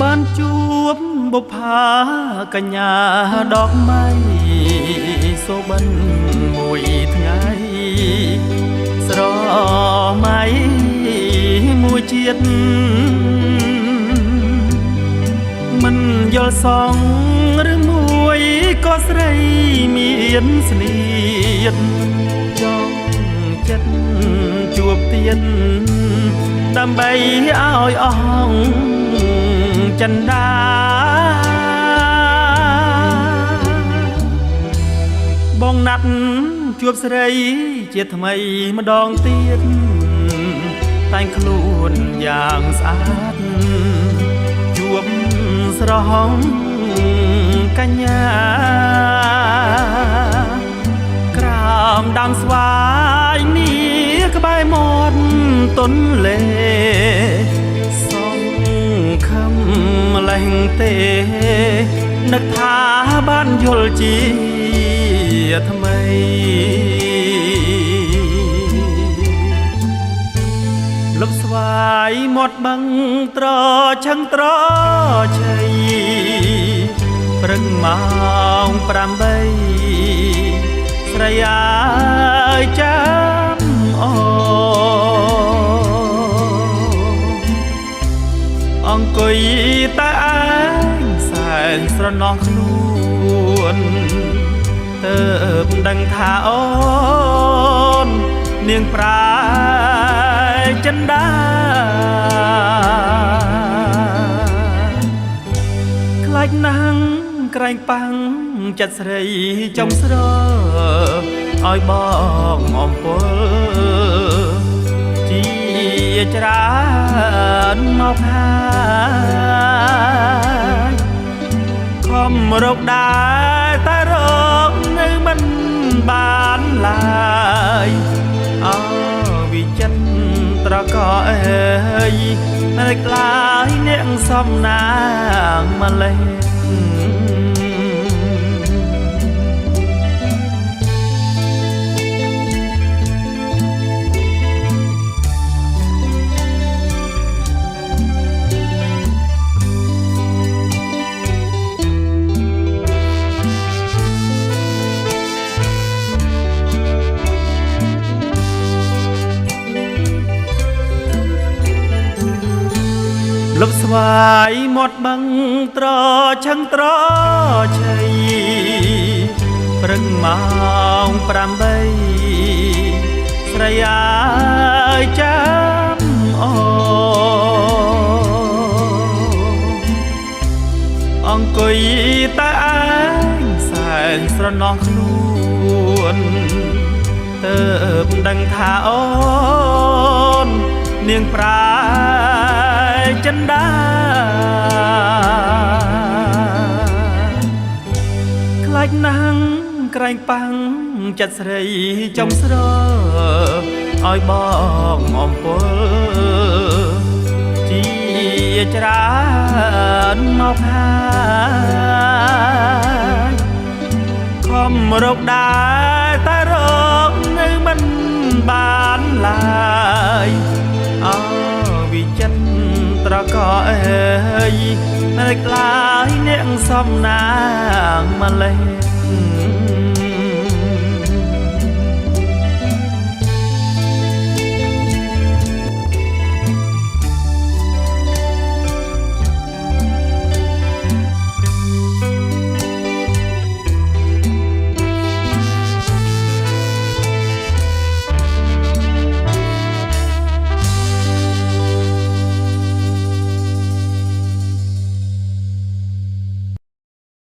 បានជួបបុប្ផាកញ្ញាដកមៃសូបិនមួយថ្ងៃស្រមៃមួយជាតិមិនយល់សងឬមួយក៏ស្រីមានស្នៀតចង់ចិត្តជួបទៀតដើម្បីឲ្យអស់ចិន្តាបងណាត់ជួបស្រីជាថ្មីម្ដងទៀតតែងខ្លួនយ៉ាងស្អាតជួបស្រហងកញ្ញាក្រោមដើមស្វាយនេះក្បែរមាត់ទន្លេសង្ឃឹមម្លេះទេនឹកថាបានយល់ជាថ្មីលុបស្វាយមាត់បឹងត្រឆឹងត្រឆៃព្រឹកម៉ោង8ស្រីអើយចាំអង្គុយតែឯងសែនស្រណោះខ្លួនទើបដឹងថាអូននាងប្រាចិន្តាខ្លាចណាស់ក្រែងប៉ាំងចិត្តស្រីចំស្រឲ្យបងអំពលជាច្រើនមកហើយខំរកដែរតែរកនៅមិនបានឡើយអើវិចិត្រត្រកអើយនៅក្លាយនាងសំណាងម្លេះលុបស្វាយមាត់បឹងត្រឆឹងត្រឆៃព្រឹកម៉ោង8ស្រីអើយចាំអង្គុយតែឯងសែនស្រណោះខ្លួនទើបដឹងថាអូននាងប្រាចិន្តាខ្លាចណាស់ក្រែងប៉ាំងចិត្តស្រីចំស្រឲ្យបងអំពលជាច្រើនមកហើយខំរកដែរតែរកនៅមិនបានឡើយអើវិចិត្រត្រកអើយនៅក្លាយនាងសំណាងម្លេះ